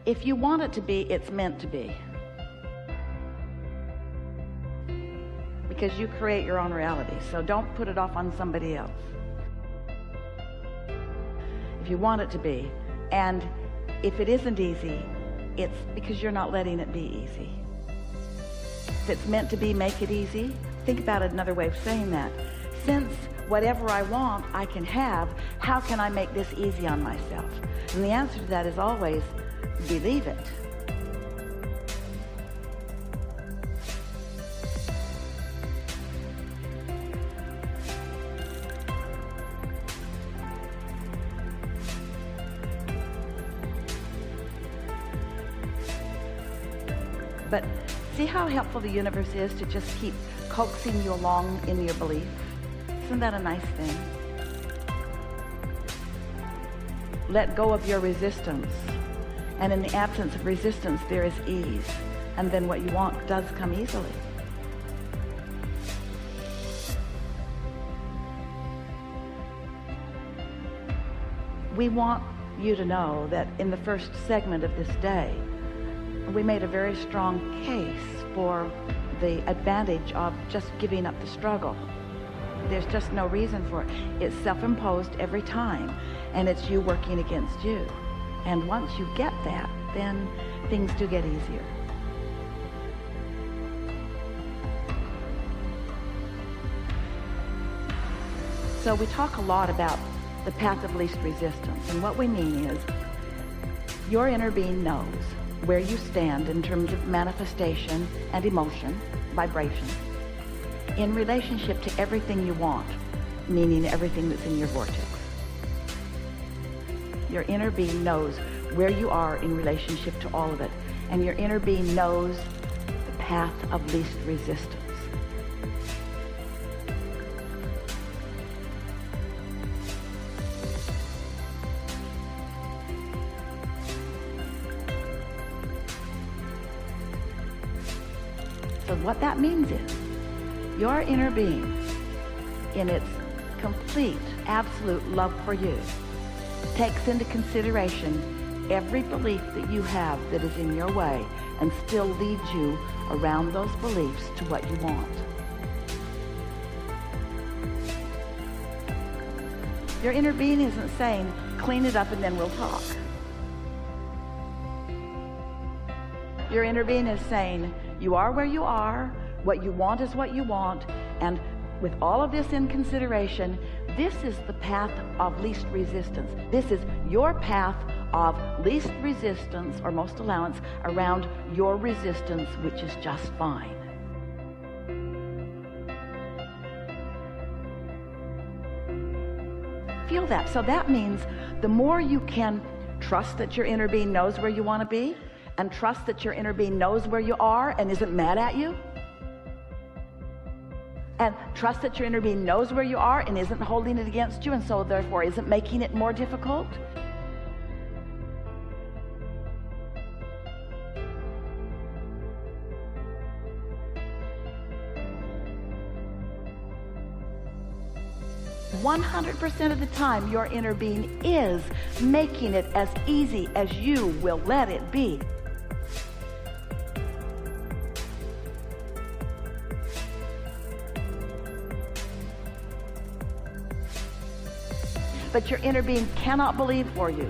If you want it to be, it's meant to be. Because you create your own reality, so don't put it off on somebody else. If you want it to be, and if it isn't easy, it's because you're not letting it be easy. If it's meant to be, make it easy. Think about it, another way of saying that. Since whatever I want, I can have, how can I make this easy on myself? And the answer to that is always, believe it. But see how helpful the universe is to just keep coaxing you along in your belief? Isn't that a nice thing? Let go of your resistance. And in the absence of resistance, there is ease. And then what you want does come easily. We want you to know that in the first segment of this day, we made a very strong case for the advantage of just giving up the struggle. There's just no reason for it. It's self-imposed every time, and it's you working against you. And once you get that, then things do get easier. So we talk a lot about the path of least resistance, and what we mean is your inner being knows where you stand in terms of manifestation and emotion, vibration, in relationship to everything you want, meaning everything that's in your vortex. Your inner being knows where you are in relationship to all of it, and your inner being knows the path of least resistance. So what that means is your inner being, in its complete, absolute love for you, takes into consideration every belief that you have that is in your way and still leads you around those beliefs to what you want. Your inner being isn't saying, clean it up and then we'll talk. Your inner being is saying, you are where you are, what you want is what you want, and with all of this in consideration, this is the path of least resistance. This is your path of least resistance, or most allowance, around your resistance, which is just fine. Feel that. So that means the more you can trust that your inner being knows where you want to be, and trust that your inner being knows where you are and isn't mad at you, and trust that your inner being knows where you are and isn't holding it against you, and so therefore isn't making it more difficult. "100% of the time, your inner being is making it as easy as you will let it be." But your inner being cannot believe for you.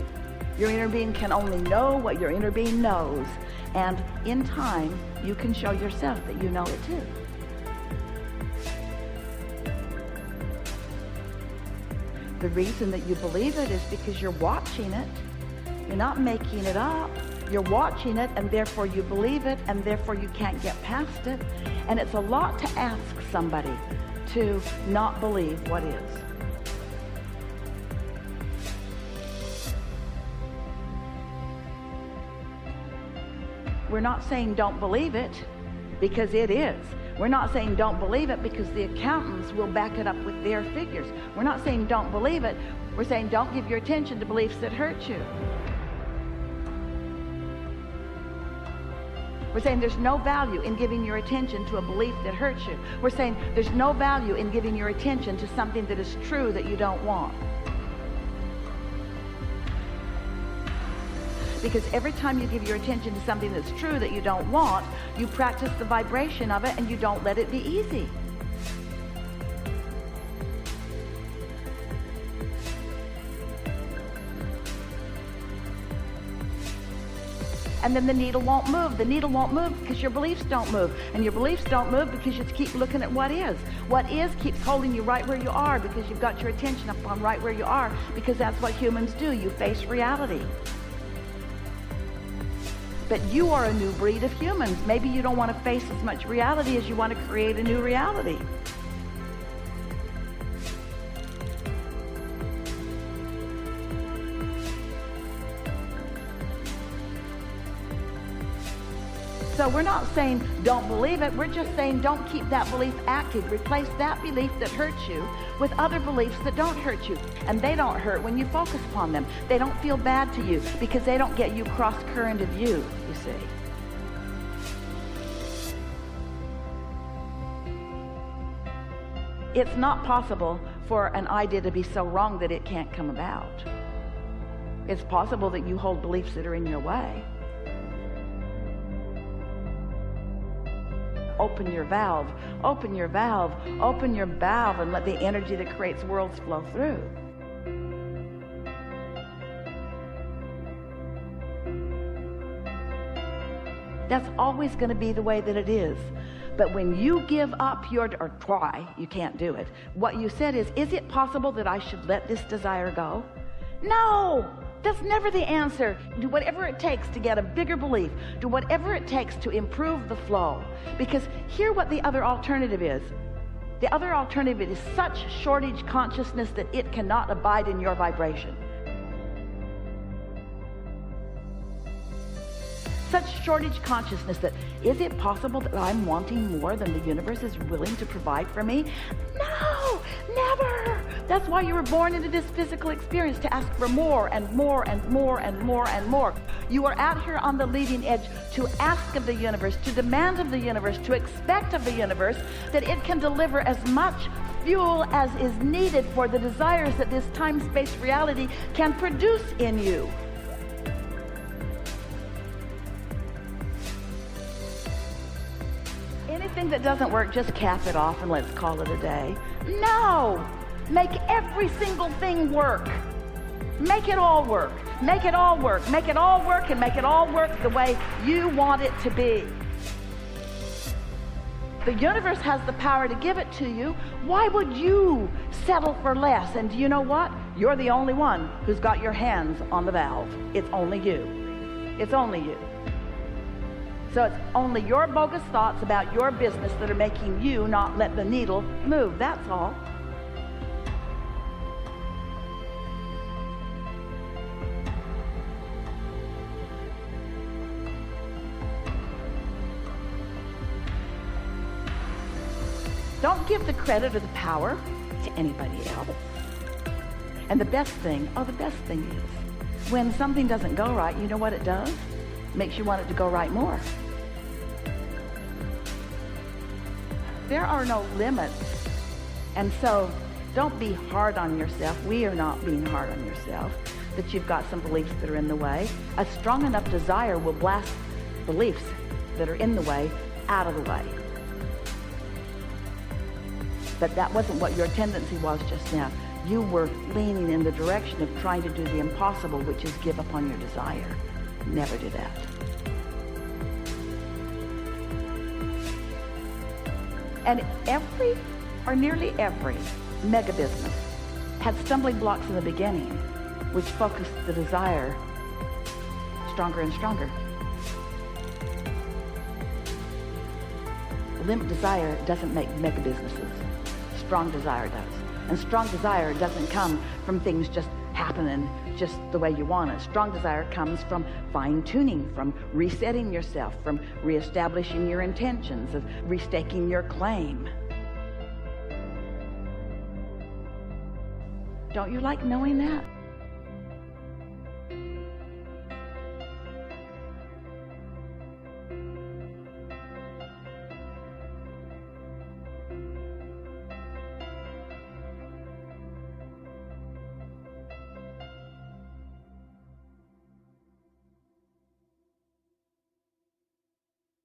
Your inner being can only know what your inner being knows. And in time, you can show yourself that you know it too. The reason that you believe it is because you're watching it. You're not making it up. You're watching it, and therefore you believe it, and therefore you can't get past it. And it's a lot to ask somebody to not believe what is. We're not saying don't believe it, because it is. We're not saying don't believe it because the accountants will back it up with their figures. We're not saying don't believe it. We're saying don't give your attention to beliefs that hurt you. We're saying there's no value in giving your attention to a belief that hurts you. We're saying there's no value in giving your attention to something that is true that you don't want. Because every time you give your attention to something that's true that you don't want, you practice the vibration of it and you don't let it be easy. And then the needle won't move. The needle won't move because your beliefs don't move. And your beliefs don't move because you keep looking at what is. What is keeps holding you right where you are because you've got your attention up on right where you are, because that's what humans do. You face reality. But you are a new breed of humans. Maybe you don't want to face as much reality as you want to create a new reality. So we're not saying don't believe it. We're just saying don't keep that belief active. Replace that belief that hurts you with other beliefs that don't hurt you. And they don't hurt when you focus upon them. They don't feel bad to you because they don't get you cross current of you see. It's not possible for an idea to be so wrong that it can't come about. It's possible that you hold beliefs that are in your way. Open your valve, open your valve, open your valve, and let the energy that creates worlds flow through. That's always going to be the way that it is. But when you give up or try, you can't do it. What you said is it possible that I should let this desire go? No! That's never the answer. Do whatever it takes to get a bigger belief. Do whatever it takes to improve the flow. Because hear what the other alternative is. The other alternative is such shortage consciousness that it cannot abide in your vibration. Such shortage consciousness that, is it possible that I'm wanting more than the universe is willing to provide for me? No, never. That's why you were born into this physical experience, to ask for more and more and more and more and more. You are out here on the leading edge to ask of the universe, to demand of the universe, to expect of the universe that it can deliver as much fuel as is needed for the desires that this time-space reality can produce in you. Anything that doesn't work, just cap it off and let's call it a day. No! Make every single thing work. Make it all work. Make it all work. Make it all work, and make it all work the way you want it to be. The universe has the power to give it to you. Why would you settle for less? And do you know what? You're the only one who's got your hands on the valve. It's only you. It's only you. So it's only your bogus thoughts about your business that are making you not let the needle move. That's all. Don't give the credit or the power to anybody else. And the best thing is, when something doesn't go right, you know what it does? It makes you want it to go right more. There are no limits. And so don't be hard on yourself. We are not being hard on yourself, that you've got some beliefs that are in the way. A strong enough desire will blast beliefs that are in the way out of the way. But that wasn't what your tendency was just now. You were leaning in the direction of trying to do the impossible, which is give up on your desire. Never do that. And every, or nearly every, mega business had stumbling blocks in the beginning, which focused the desire stronger and stronger. Limp desire doesn't make mega businesses. Strong desire does. And strong desire doesn't come from things just happening just the way you want it. Strong desire comes from fine-tuning, from resetting yourself, from reestablishing your intentions, of restaking your claim. Don't you like knowing that?